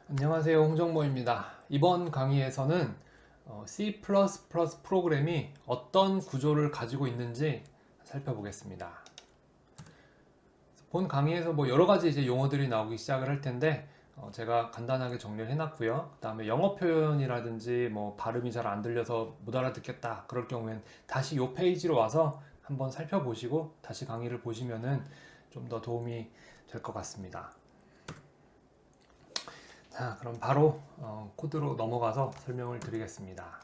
안녕하세요, 홍정모입니다. 이번 강의에서는 C++ 프로그램이 어떤 구조를 가지고 있는지 살펴보겠습니다. 본 강의에서 여러 가지 이제 용어들이 나오기 시작을 할 텐데 제가 간단하게 정리를 해놨고요. 그 다음에 영어 표현이라든지 발음이 잘 안 들려서 못 알아듣겠다 그럴 경우엔 다시 이 페이지로 와서 한번 살펴보시고 다시 강의를 보시면은 좀 더 도움이 될 것 같습니다. 자, 그럼 바로 코드로 넘어가서 설명을 드리겠습니다.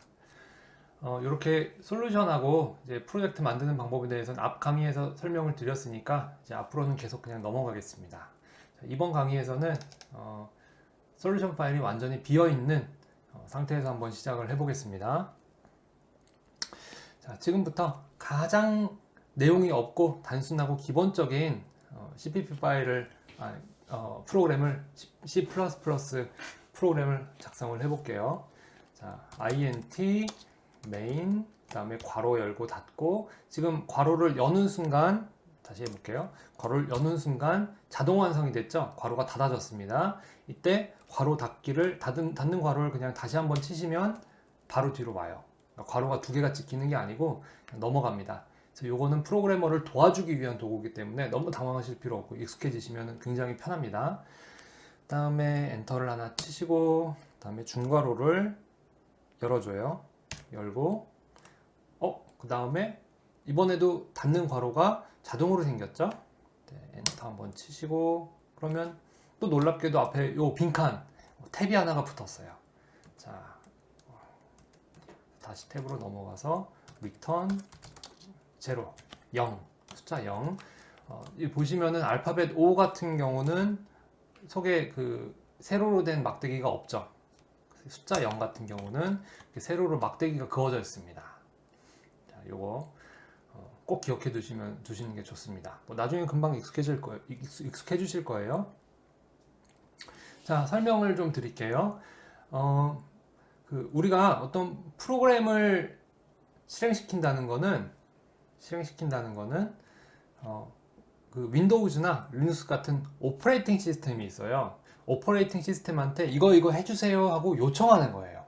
이렇게 솔루션하고 이제 프로젝트 만드는 방법에 대해서는 앞 강의에서 설명을 드렸으니까 이제 앞으로는 계속 그냥 넘어가겠습니다. 자, 이번 강의에서는 솔루션 파일이 완전히 비어 있는 상태에서 한번 시작을 해보겠습니다. 자, 지금부터 가장 내용이 없고 단순하고 기본적인 CPP 파일을 프로그램을 C++ 프로그램을 작성을 해볼게요. 자, int main 그다음에 괄호 열고 닫고 지금 괄호를 여는 순간 다시 해볼게요. 괄호를 여는 순간 자동 완성이 됐죠. 괄호가 닫아졌습니다. 이때 괄호 닫기를 닫는 괄호를 그냥 다시 한번 치시면 바로 뒤로 와요. 그러니까 괄호가 두 개가 찍히는 게 아니고 넘어갑니다. 그래서 요거는 프로그래머를 도와주기 위한 도구이기 때문에 너무 당황하실 필요 없고 익숙해지시면 굉장히 편합니다. 그 다음에 엔터를 하나 치시고 그 다음에 중괄호를 열어줘요. 열고 그 다음에 이번에도 닫는 괄호가 자동으로 생겼죠. 네, 엔터 한번 치시고 그러면 또 놀랍게도 앞에 요 빈칸 탭이 하나가 붙었어요. 자, 다시 탭으로 넘어가서 return 0, 0, 숫자 0. 보시면은 알파벳 O 같은 경우는 속에 그 세로로 된 막대기가 없죠. 숫자 0 같은 경우는 세로로 막대기가 그어져 있습니다. 자, 요거 꼭 기억해 두시는 게 좋습니다. 나중에 금방 익숙해지실 거예요. 자, 설명을 좀 드릴게요. 우리가 어떤 프로그램을 실행시킨다는 거는 그 윈도우즈나 리눅스 같은 오퍼레이팅 시스템이 있어요. 오퍼레이팅 시스템한테 이거 해주세요 하고 요청하는 거예요.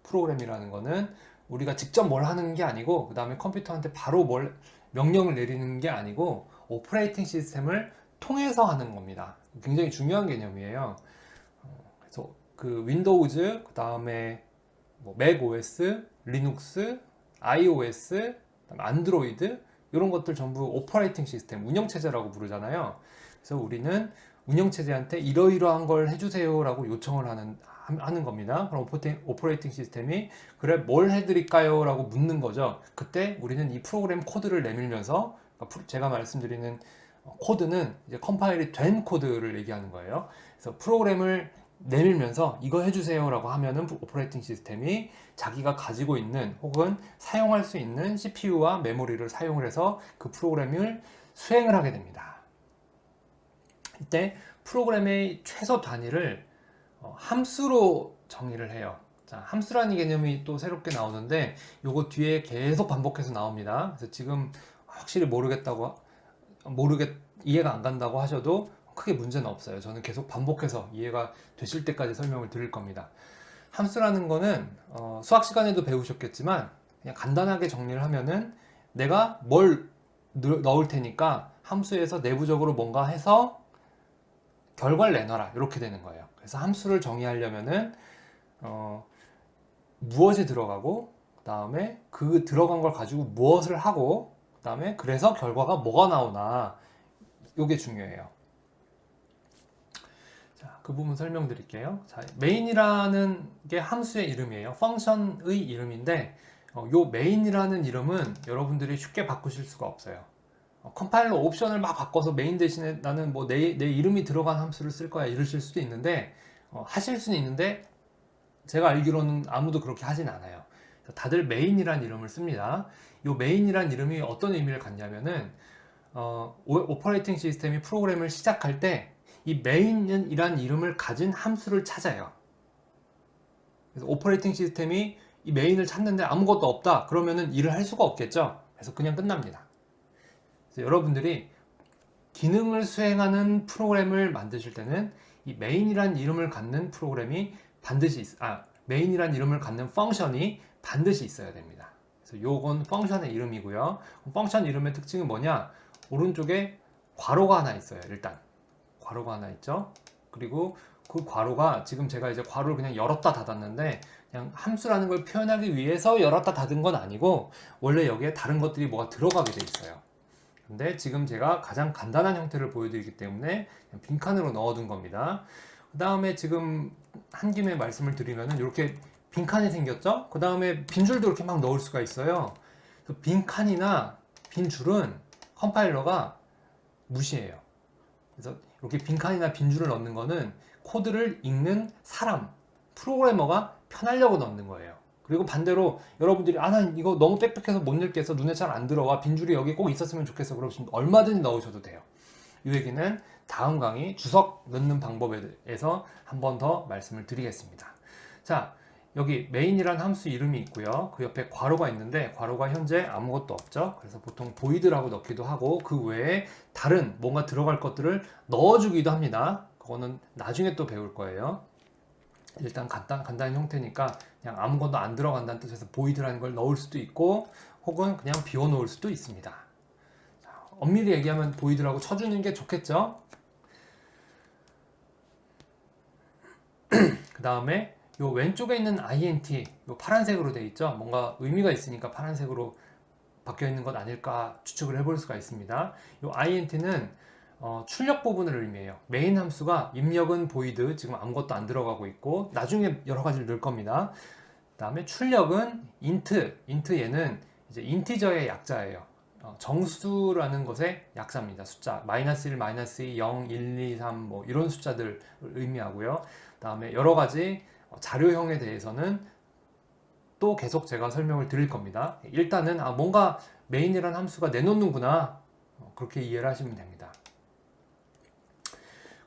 프로그램이라는 거는 우리가 직접 뭘 하는 게 아니고 그 다음에 컴퓨터한테 바로 명령을 내리는 게 아니고 오퍼레이팅 시스템을 통해서 하는 겁니다. 굉장히 중요한 개념이에요. 그래서 그 윈도우즈, 그 다음에 맥 OS, 리눅스, iOS, 안드로이드 이런 것들 전부 오퍼레이팅 시스템, 운영체제라고 부르잖아요. 그래서 우리는 운영체제한테 이러이러한 걸 해주세요 라고 요청을 하는 겁니다. 그럼 오퍼레이팅 시스템이 그래 뭘 해드릴까요? 라고 묻는 거죠. 그때 우리는 이 프로그램 코드를 내밀면서 제가 말씀드리는 코드는 이제 컴파일이 된 코드를 얘기하는 거예요. 그래서 프로그램을 내밀면서 이거 해주세요 라고 하면은 오퍼레이팅 시스템이 자기가 가지고 있는 혹은 사용할 수 있는 CPU와 메모리를 사용을 해서 그 프로그램을 수행을 하게 됩니다. 이때 프로그램의 최소 단위를 함수로 정의를 해요. 자, 함수라는 개념이 또 새롭게 나오는데 요거 뒤에 계속 반복해서 나옵니다. 그래서 지금 확실히 이해가 안 간다고 하셔도 크게 문제는 없어요. 저는 계속 반복해서 이해가 되실 때까지 설명을 드릴 겁니다. 함수라는 거는 수학 시간에도 배우셨겠지만 그냥 간단하게 정리를 하면은 내가 뭘 넣을 테니까 함수에서 내부적으로 뭔가 해서 결과를 내놔라 이렇게 되는 거예요. 그래서 함수를 정의하려면은 무엇이 들어가고 그 다음에 그 들어간 걸 가지고 무엇을 하고 그 다음에 그래서 결과가 뭐가 나오나 이게 중요해요. 자, 그 부분 설명드릴게요. 자, main이라는 게 함수의 이름이에요. 펑션의 이름인데 요 main이라는 이름은 여러분들이 쉽게 바꾸실 수가 없어요. 컴파일러 옵션을 막 바꿔서 메인 대신에 나는 내 이름이 들어간 함수를 쓸 거야 이러실 수도 있는데 하실 수는 있는데 제가 알기로는 아무도 그렇게 하진 않아요. 다들 메인이란 이름을 씁니다. 이 메인이란 이름이 어떤 의미를 갖냐면은 오퍼레이팅 시스템이 프로그램을 시작할 때 이 메인이란 이름을 가진 함수를 찾아요. 그래서 오퍼레이팅 시스템이 이 메인을 찾는데 아무것도 없다 그러면은 일을 할 수가 없겠죠. 그래서 그냥 끝납니다. 그래서 여러분들이 기능을 수행하는 프로그램을 만드실 때는 이 메인이란 이름을 갖는 프로그램이 반드시 메인이란 이름을 갖는 펑션이 반드시 있어야 됩니다. 그래서 요건 펑션의 이름이고요. 펑션 이름의 특징은 뭐냐? 오른쪽에 괄호가 하나 있어요. 일단 괄호가 하나 있죠. 그리고 그 괄호가 지금 제가 이제 괄호를 그냥 열었다 닫았는데 그냥 함수라는 걸 표현하기 위해서 열었다 닫은 건 아니고 원래 여기에 다른 것들이 뭐가 들어가게 돼 있어요. 근데 지금 제가 가장 간단한 형태를 보여드리기 때문에 그냥 빈칸으로 넣어둔 겁니다. 그 다음에 지금 한 김에 말씀을 드리면은 이렇게 빈칸이 생겼죠? 그 다음에 빈줄도 이렇게 막 넣을 수가 있어요. 빈칸이나 빈줄은 컴파일러가 무시해요. 그래서 이렇게 빈칸이나 빈줄을 넣는 거는 코드를 읽는 사람, 프로그래머가 편하려고 넣는 거예요. 그리고 반대로 여러분들이 난 이거 너무 빽빽해서 못 읽겠어, 눈에 잘 안 들어와, 빈줄이 여기 꼭 있었으면 좋겠어 그러시면 얼마든지 넣으셔도 돼요. 이 얘기는 다음 강의 주석 넣는 방법에 대해서 한 번 더 말씀을 드리겠습니다. 자, 여기 메인이란 함수 이름이 있고요. 그 옆에 괄호가 있는데 괄호가 현재 아무것도 없죠. 그래서 보통 void라고 넣기도 하고 그 외에 다른 뭔가 들어갈 것들을 넣어주기도 합니다. 그거는 나중에 또 배울 거예요. 일단 간단한 형태니까 그냥 아무것도 안 들어간다는 뜻에서 void라는 걸 넣을 수도 있고 혹은 그냥 비워놓을 수도 있습니다. 자, 엄밀히 얘기하면 void라고 쳐주는 게 좋겠죠. 그 다음에 요 왼쪽에 있는 int, 요 파란색으로 되어 있죠. 뭔가 의미가 있으니까 파란색으로 바뀌어 있는 것 아닐까 추측을 해볼 수가 있습니다. 요 int는 출력 부분을 의미해요. 메인 함수가 입력은 void, 지금 아무것도 안 들어가고 있고 나중에 여러 가지를 넣을 겁니다. 그 다음에 출력은 int 얘는 이제 인티저의 약자예요. 정수라는 것의 약자입니다. 숫자 마이너스 1, 마이너스 2, 0, 1, 2, 3 뭐 이런 숫자들을 의미하고요. 그 다음에 여러 가지 자료형에 대해서는 또 계속 제가 설명을 드릴 겁니다. 일단은 뭔가 메인이라는 함수가 내놓는구나 그렇게 이해를 하시면 됩니다.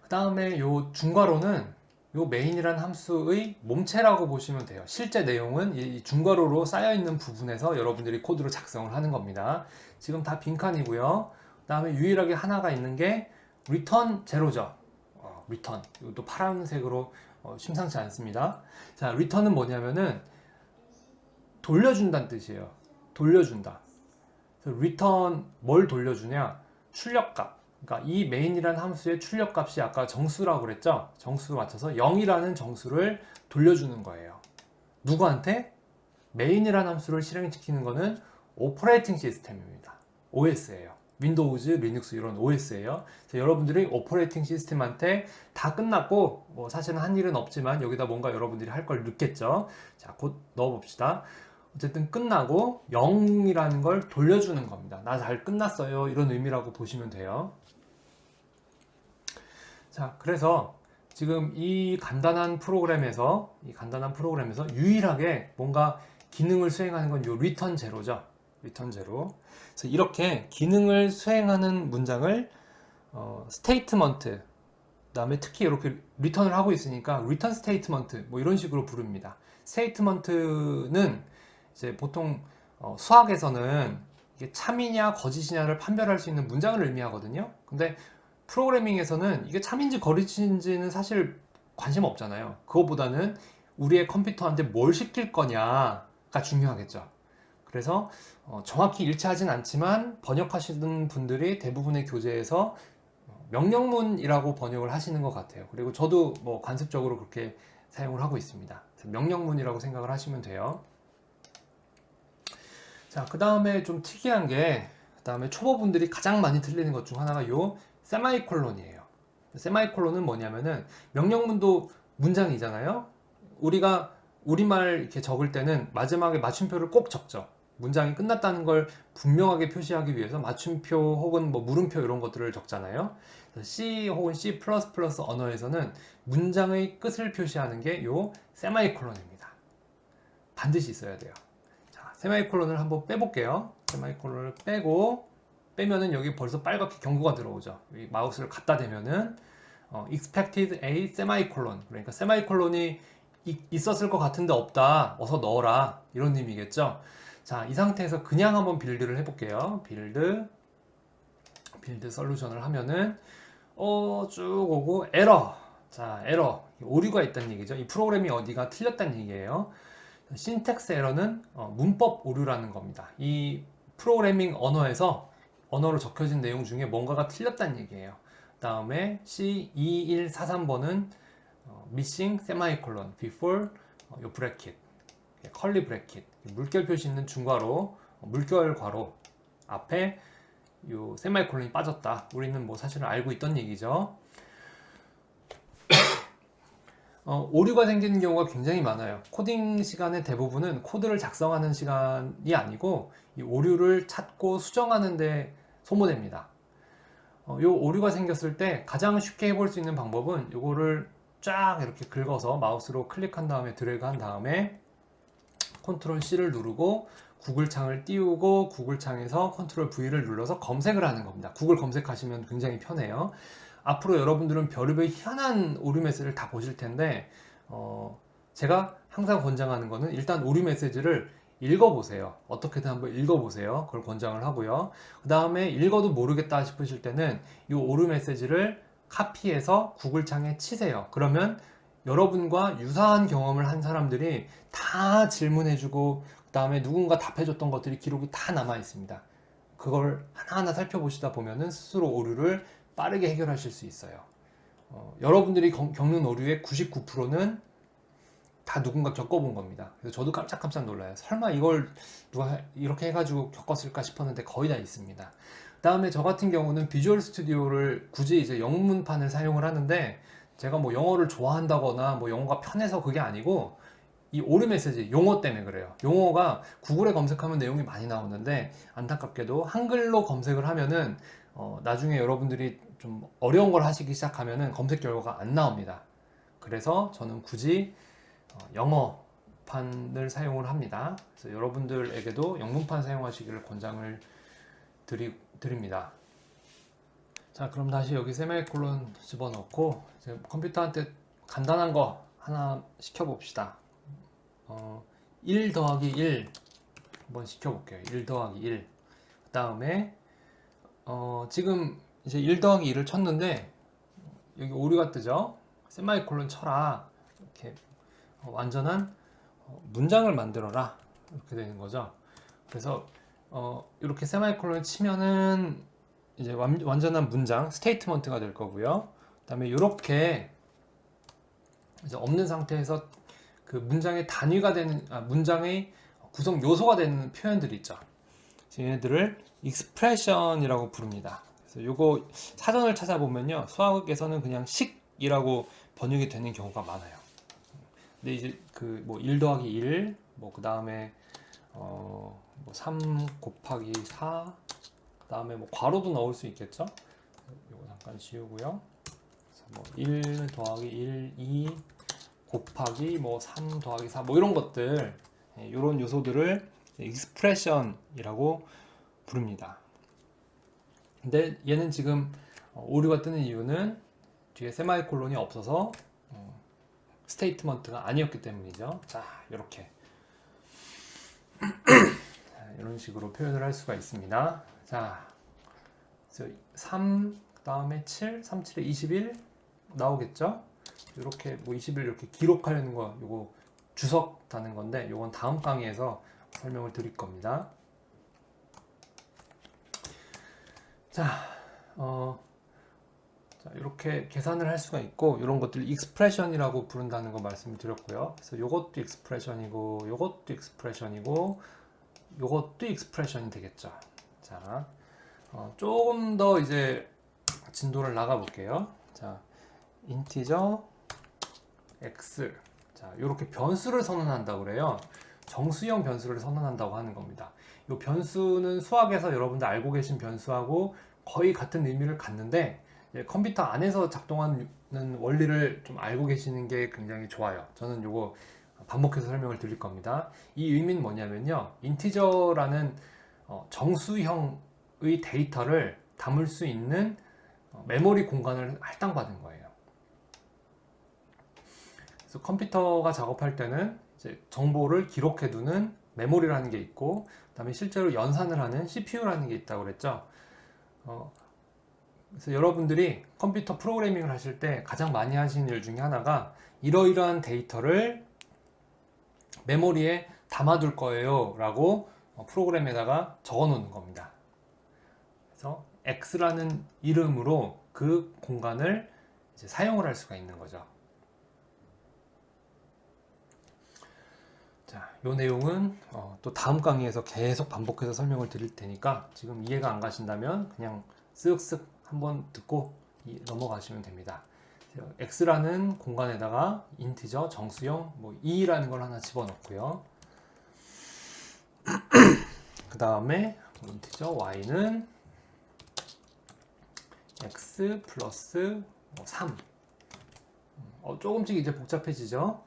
그 다음에 요 중괄호는 요 메인이라는 함수의 몸체라고 보시면 돼요. 실제 내용은 이 중괄호로 쌓여있는 부분에서 여러분들이 코드로 작성을 하는 겁니다. 지금 다 빈칸이고요. 그 다음에 유일하게 하나가 있는 게 return 제로죠. return 이것도 파란색으로 심상치 않습니다. 자, return은 뭐냐면은 돌려준다는 뜻이에요. 돌려준다. 그래서 return 뭘 돌려주냐? 출력값. 그러니까 이 main이라는 함수의 출력값이 아까 정수라고 그랬죠? 정수로 맞춰서 0이라는 정수를 돌려주는 거예요. 누구한테? main이라는 함수를 실행시키는 거는 오퍼레이팅 시스템입니다. OS예요. 윈도우즈, 리눅스 이런 OS예요. 여러분들이 오퍼레이팅 시스템한테 다 끝났고 뭐 사실은 한 일은 없지만 여기다 뭔가 여러분들이 할 걸 넣겠죠. 자, 곧 넣어봅시다. 어쨌든 끝나고 0이라는 걸 돌려주는 겁니다. 나 잘 끝났어요. 이런 의미라고 보시면 돼요. 자, 그래서 지금 이 간단한 프로그램에서 유일하게 뭔가 기능을 수행하는 건 요 return 제로죠. return 제로. 그래서 이렇게 기능을 수행하는 문장을 스테이트먼트, 그다음에 특히 이렇게 리턴을 하고 있으니까 리턴 스테이트먼트 뭐 이런 식으로 부릅니다. 스테이트먼트는 이제 보통 수학에서는 이게 참이냐 거짓이냐를 판별할 수 있는 문장을 의미하거든요. 근데 프로그래밍에서는 이게 참인지 거짓인지는 사실 관심 없잖아요. 그거보다는 우리의 컴퓨터한테 뭘 시킬 거냐가 중요하겠죠. 그래서 정확히 일치하진 않지만 번역하시는 분들이 대부분의 교재에서 명령문이라고 번역을 하시는 것 같아요. 그리고 저도 뭐 관습적으로 그렇게 사용을 하고 있습니다. 명령문이라고 생각을 하시면 돼요. 자, 그 다음에 좀 특이한 게, 그 다음에 초보분들이 가장 많이 틀리는 것 중 하나가 요 세마이콜론이에요. 세마이콜론은 뭐냐면은 명령문도 문장이잖아요. 우리가 우리말 이렇게 적을 때는 마지막에 맞춤표를 꼭 적죠. 문장이 끝났다는 걸 분명하게 표시하기 위해서 맞춤표 혹은 뭐 물음표 이런 것들을 적잖아요. C 혹은 C++ 언어에서는 문장의 끝을 표시하는 게 요 세마이콜론입니다. 반드시 있어야 돼요. 자, 세마이콜론을 한번 빼볼게요. 세마이콜론을 빼면은 여기 벌써 빨갛게 경고가 들어오죠. 이 마우스를 갖다 대면은 expected a semicolon, 그러니까 세마이콜론이 있었을 것 같은데 없다, 어서 넣어라, 이런 의미겠죠. 자, 이 상태에서 그냥 한번 빌드를 해볼게요. 빌드 솔루션을 하면은 쭉 오고 에러 자, 에러, 오류가 있다는 얘기죠. 이 프로그램이 어디가 틀렸다는 얘기예요. 신텍스 에러는 문법 오류라는 겁니다. 이 프로그래밍 언어로 적혀진 내용 중에 뭔가가 틀렸다는 얘기예요. 다음에 C2143번은 missing semicolon before 요 브래킷, 컬리 브래킷, 물결 표시 있는 중괄호, 물결 괄호 앞에 요 세마이콜론이 빠졌다. 우리는 뭐 사실은 알고 있던 얘기죠. 오류가 생기는 경우가 굉장히 많아요. 코딩 시간의 대부분은 코드를 작성하는 시간이 아니고 이 오류를 찾고 수정하는 데 소모됩니다. 요 오류가 생겼을 때 가장 쉽게 해볼 수 있는 방법은 요거를 쫙 이렇게 긁어서 마우스로 클릭한 다음에 드래그 한 다음에 컨트롤 C를 누르고 구글 창을 띄우고 구글 창에서 컨트롤 V를 눌러서 검색을 하는 겁니다. 구글 검색하시면 굉장히 편해요. 앞으로 여러분들은 별의별 희한한 오류 메시지를 다 보실 텐데 제가 항상 권장하는 거는 일단 오류 메시지를 읽어보세요. 어떻게든 한번 읽어보세요. 그걸 권장을 하고요. 그 다음에 읽어도 모르겠다 싶으실 때는 이 오류 메시지를 카피해서 구글 창에 치세요. 그러면 여러분과 유사한 경험을 한 사람들이 다 질문해주고 그 다음에 누군가 답해줬던 것들이 기록이 다 남아 있습니다. 그걸 하나하나 살펴보시다 보면은 스스로 오류를 빠르게 해결하실 수 있어요. 여러분들이 겪는 오류의 99%는 다 누군가 겪어본 겁니다. 그래서 저도 깜짝깜짝 놀라요. 설마 이걸 누가 이렇게 해가지고 겪었을까 싶었는데 거의 다 있습니다. 그 다음에 저 같은 경우는 비주얼 스튜디오를 굳이 이제 영문판을 사용을 하는데 제가 뭐 영어를 좋아한다거나 뭐 영어가 편해서 그게 아니고 이 오류 메시지 용어 때문에 그래요. 용어가 구글에 검색하면 내용이 많이 나오는데 안타깝게도 한글로 검색을 하면은 나중에 여러분들이 좀 어려운 걸 하시기 시작하면은 검색 결과가 안 나옵니다. 그래서 저는 굳이 영어판을 사용을 합니다. 그래서 여러분들에게도 영문판 사용하시기를 권장을 드립니다. 자, 그럼 다시 여기 세미콜론 집어넣고 이제 컴퓨터한테 간단한 거 하나 시켜봅시다. 1 더하기 1 한번 시켜볼게요. 1 더하기 1. 그 다음에 지금 이제 1 더하기 1을 쳤는데 여기 오류가 뜨죠. 세마이콜론 쳐라. 이렇게 완전한 문장을 만들어라. 이렇게 되는 거죠. 그래서 이렇게 세마이콜론을 치면은 이제 완전한 문장, 스테이트먼트가 될 거고요. 그 다음에 이렇게 이제 없는 상태에서 그 문장의 단위가 되는, 문장의 구성 요소가 되는 표현들이 있죠. 얘네들을 expression이라고 부릅니다. 그래서 요거 사전을 찾아보면요. 수학에서는 그냥 식이라고 번역이 되는 경우가 많아요. 근데 이제 그 뭐 1 더하기 1, 뭐 그 다음에 뭐 3 곱하기 4, 그 다음에 뭐 괄호도 넣을 수 있겠죠. 요거 잠깐 지우고요. 그래서 뭐 1 더하기 1, 2 곱하기 뭐 3 더하기 4, 뭐 이런 것들, 이런 요소들을 expression이라고 부릅니다. 근데 얘는 지금 오류가 뜨는 이유는 뒤에 세마이콜론이 없어서 스테이트먼트가 아니었기 때문이죠. 자, 이렇게 이런 식으로 표현을 할 수가 있습니다. 자, 3, 그 다음에 7, 3, 7에 21 나오겠죠? 이렇게 뭐 20일 이렇게 기록하려는 거, 요거 주석 다는 건데, 요건 다음 강의에서 설명을 드릴 겁니다. 자, 이렇게 계산을 할 수가 있고, 이런 것들 익스프레션이라고 부른다는 거 말씀을 드렸고요. 그래서 요것도 익스프레션이고, 요것도 익스프레션이고, 요것도 익스프레션이 되겠죠. 자, 조금 더 이제 진도를 나가 볼게요. 자, 인티저 x. 자, 이렇게 변수를 선언한다고 그래요. 정수형 변수를 선언한다고 하는 겁니다. 이 변수는 수학에서 여러분들 알고 계신 변수하고 거의 같은 의미를 갖는데 컴퓨터 안에서 작동하는 원리를 좀 알고 계시는 게 굉장히 좋아요. 저는 이거 반복해서 설명을 드릴 겁니다. 이 의미는 뭐냐면요. 인티저라는 정수형의 데이터를 담을 수 있는 메모리 공간을 할당받은 거예요. 그래서 컴퓨터가 작업할 때는 이제 정보를 기록해두는 메모리라는 게 있고, 그 다음에 실제로 연산을 하는 CPU라는 게 있다고 그랬죠. 그래서 여러분들이 컴퓨터 프로그래밍을 하실 때 가장 많이 하시는 일 중에 하나가 이러이러한 데이터를 메모리에 담아둘 거예요 라고 프로그램에다가 적어 놓는 겁니다. 그래서 X라는 이름으로 그 공간을 이제 사용을 할 수가 있는 거죠. 자, 이 내용은 또 다음 강의에서 계속 반복해서 설명을 드릴 테니까 지금 이해가 안 가신다면 그냥 쓱쓱 한번 듣고 넘어가시면 됩니다. X라는 공간에다가 인티저, 정수형, 뭐 2라는 걸 하나 집어넣고요. 그 다음에 인티저 Y는 X 플러스 3. 조금씩 이제 복잡해지죠.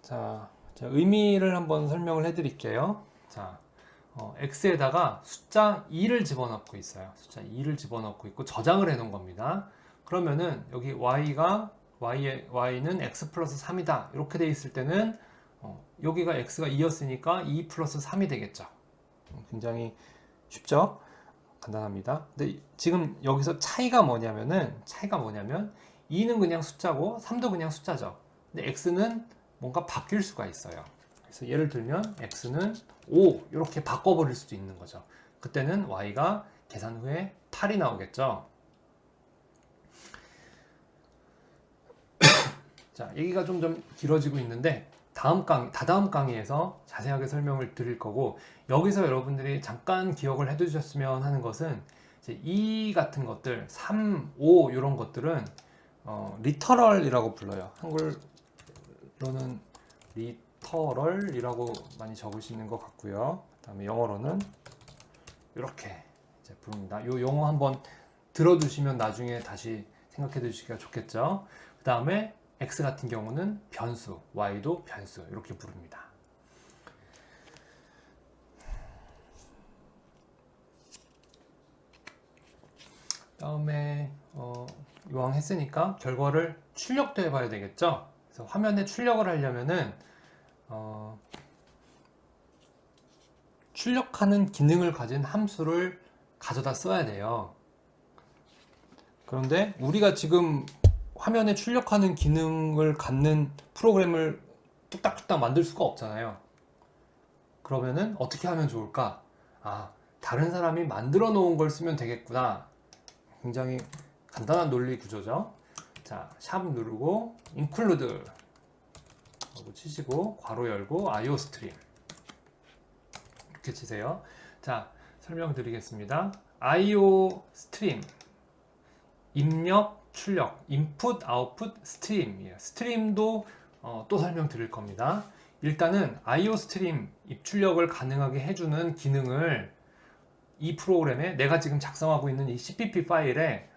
자, 의미를 한번 설명을 해 드릴게요. 자, X에다가 숫자 2를 집어넣고 있어요. 숫자 2를 집어넣고 있고 저장을 해 놓은 겁니다. 그러면은 여기 Y는 X 플러스 3이다. 이렇게 돼 있을 때는 여기가 X가 2였으니까 2 플러스 3이 되겠죠. 굉장히 쉽죠? 간단합니다. 근데 지금 여기서 차이가 뭐냐면 2는 그냥 숫자고 3도 그냥 숫자죠. 근데 X는 뭔가 바뀔 수가 있어요. 그래서 예를 들면 X는 5 이렇게 바꿔버릴 수도 있는 거죠. 그때는 Y가 계산 후에 8이 나오겠죠. 자, 얘기가 좀 길어지고 있는데 다다음 강의에서 자세하게 설명을 드릴 거고, 여기서 여러분들이 잠깐 기억을 해 두셨으면 하는 것은 이제 이 같은 것들 3, 5 이런 것들은 리터럴이라고 불러요. 한글로는 리터럴이라고 많이 적으시는 것 같고요. 그 다음에 영어로는 이렇게 이제 부릅니다. 이 용어 한번 들어두시면 나중에 다시 생각해 두시기가 좋겠죠. 그 다음에 X 같은 경우는 변수, Y도 변수 이렇게 부릅니다. 다음에 이왕 했으니까 결과를 출력도 해봐야 되겠죠. 그래서 화면에 출력을 하려면은 출력하는 기능을 가진 함수를 가져다 써야 돼요. 그런데 우리가 지금 화면에 출력하는 기능을 갖는 프로그램을 뚝딱뚝딱 만들 수가 없잖아요. 그러면은 어떻게 하면 좋을까? 다른 사람이 만들어 놓은 걸 쓰면 되겠구나. 굉장히 간단한 논리 구조죠. 자, 샵 누르고 include 하고 치시고 괄호 열고 IOStream 이렇게 치세요. 자, 설명드리겠습니다. IOStream 입력, 출력, input, output, stream. 스트림도 또 설명드릴 겁니다. 일단은 IOStream 입출력을 가능하게 해주는 기능을 이 프로그램에 내가 지금 작성하고 있는 이 CPP 파일에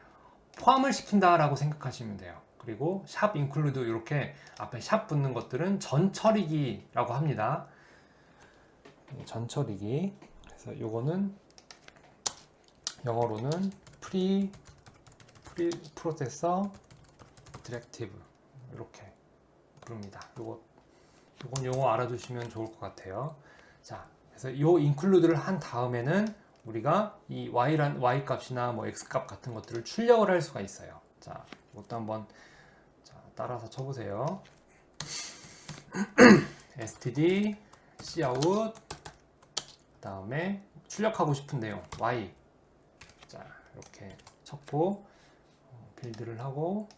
포함을 시킨다라고 생각하시면 돼요. 그리고 샵 include 이렇게 앞에 샵 붙는 것들은 전처리기라고 합니다. 전처리기. 그래서 요거는 영어로는 프로세서 디렉티브 이렇게 부릅니다. 요건 용어 알아두시면 좋을 것 같아요. 자, 그래서 요 include를 한 다음에는 우리가 이 y 값이나 뭐 x 값 같은 것들을 출력을 할 수가 있어요. 자, 이것도 한번 따라서 쳐보세요. std cout 그 다음에 출력하고 싶은 내용 y. 자, 이렇게 쳤고 빌드를 하고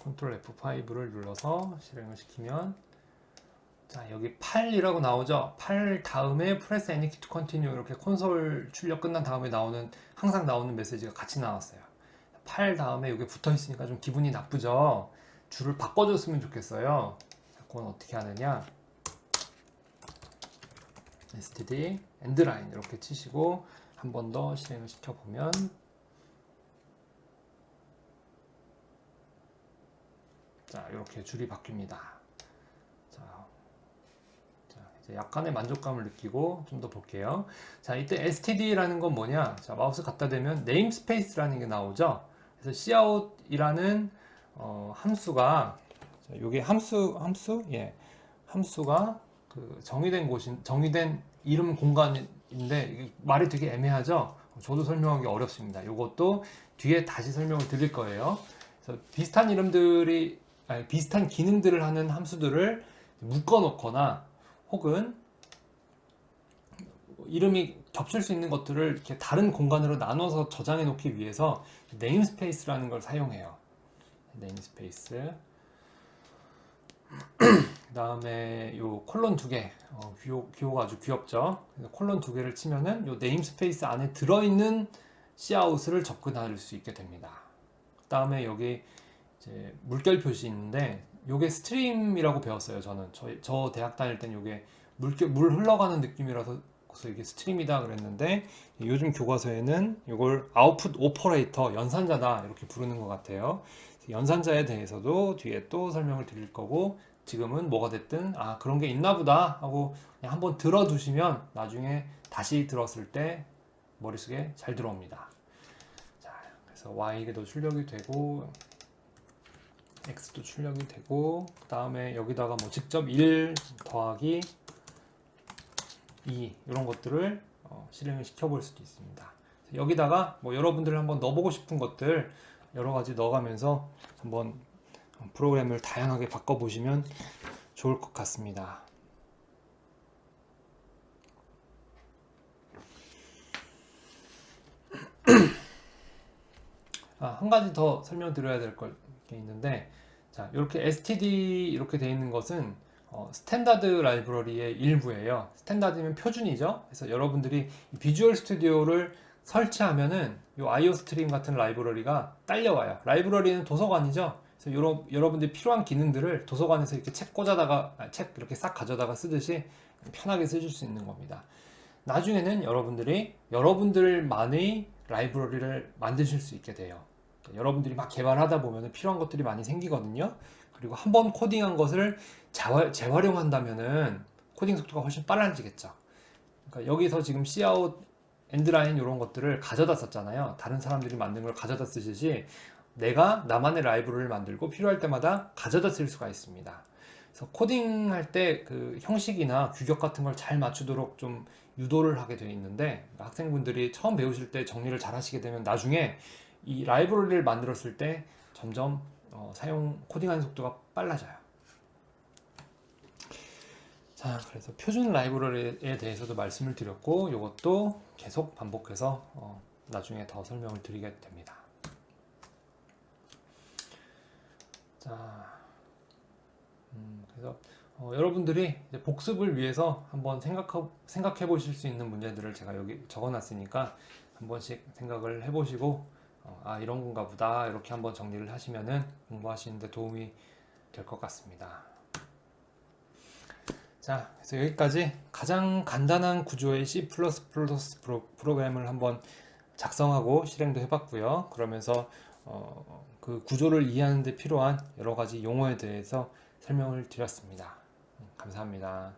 컨트롤 F5를 눌러서 실행을 시키면, 자, 여기 8이라고 나오죠. 8 다음에 press any key to continue 이렇게 콘솔 출력 끝난 다음에 항상 나오는 메시지가 같이 나왔어요. 8 다음에 이게 붙어 있으니까 좀 기분이 나쁘죠. 줄을 바꿔줬으면 좋겠어요. 자, 그건 어떻게 하느냐, std endline 이렇게 치시고 한 번 더 실행을 시켜보면, 자, 이렇게 줄이 바뀝니다. 자, 이제 약간의 만족감을 느끼고 좀 더 볼게요. 자, 이때 std라는 건 뭐냐? 자, 마우스 갖다 대면 namespace라는 게 나오죠. 그래서 cout이라는 함수가, 자, 요게 함수가 그 정의된 이름 공간인데 이게 말이 되게 애매하죠? 저도 설명하기 어렵습니다. 이것도 뒤에 다시 설명을 드릴 거예요. 그래서 비슷한 이름들이 비슷한 기능들을 하는 함수들을 묶어 놓거나 혹은 이름이 겹칠 수 있는 것들을 이렇게 다른 공간으로 나눠서 저장해 놓기 위해서 네임스페이스라는 걸 사용해요. 네임스페이스. 그 다음에 요 콜론 두 개, 기호가 아주 귀엽죠. 콜론 두 개를 치면은 요 네임스페이스 안에 들어있는 Cout을 접근할 수 있게 됩니다. 그 다음에 여기 이제 물결 표시 있는데 요게 스트림이라고 배웠어요. 저는 저 대학 다닐 땐 요게 물 흘러가는 느낌이라서 그래서 이게 스트림이다 그랬는데 요즘 교과서에는 이걸 아웃풋 오퍼레이터 연산자다 이렇게 부르는 것 같아요. 연산자에 대해서도 뒤에 또 설명을 드릴 거고 지금은 뭐가 됐든 아 그런 게 있나 보다 하고 그냥 한번 들어두시면 나중에 다시 들었을 때 머릿속에 잘 들어옵니다. 자, 그래서 Y도 출력이 되고 X도 출력이 되고 그 다음에 여기다가 뭐 직접 1 더하기 2 이런 것들을 실행을 시켜볼 수도 있습니다. 여기다가 뭐 여러분들 한번 넣어보고 싶은 것들 여러 가지 넣어가면서 한번 프로그램을 다양하게 바꿔보시면 좋을 것 같습니다. 한 가지 더 설명드려야 될 게 있는데 자 이렇게 std 이렇게 되어 있는 것은 스탠다드 라이브러리의 일부예요. 스탠다드면 표준이죠. 그래서 여러분들이 비주얼 스튜디오를 설치하면은 이 IO 스트림 같은 라이브러리가 딸려와요. 라이브러리는 도서관이죠. 그래서 여러분들이 필요한 기능들을 도서관에서 이렇게 책 꽂아다가 책 이렇게 싹 가져다가 쓰듯이 편하게 쓰실 수 있는 겁니다. 나중에는 여러분들이 여러분들만의 라이브러리를 만드실 수 있게 돼요. 여러분들이 막 개발하다 보면 필요한 것들이 많이 생기거든요. 그리고 한번 코딩한 것을 재활용한다면은 코딩 속도가 훨씬 빨라지겠죠. 그러니까 여기서 지금 cout, endline 이런 것들을 가져다 썼잖아요. 다른 사람들이 만든 걸 가져다 쓰듯이 내가 나만의 라이브러리를 만들고 필요할 때마다 가져다 쓸 수가 있습니다. 그래서 코딩할 때 그 형식이나 규격 같은 걸 잘 맞추도록 좀 유도를 하게 되어 있는데 학생분들이 처음 배우실 때 정리를 잘 하시게 되면 나중에 이 라이브러리를 만들었을 때 점점 사용 코딩하는 속도가 빨라져요. 자, 그래서 표준 라이브러리에 대해서도 말씀을 드렸고 이것도 계속 반복해서 나중에 더 설명을 드리게 됩니다. 자, 그래서 여러분들이 이제 복습을 위해서 한번 생각해 보실 수 있는 문제들을 제가 여기 적어 놨으니까 한 번씩 생각을 해 보시고 아 이런 건가 보다 이렇게 한번 정리를 하시면은 공부하시는데 도움이 될 것 같습니다. 자, 그래서 여기까지 가장 간단한 구조의 C++ 프로그램을 한번 작성하고 실행도 해봤고요. 그러면서 그 구조를 이해하는 데 필요한 여러 가지 용어에 대해서 설명을 드렸습니다. 감사합니다.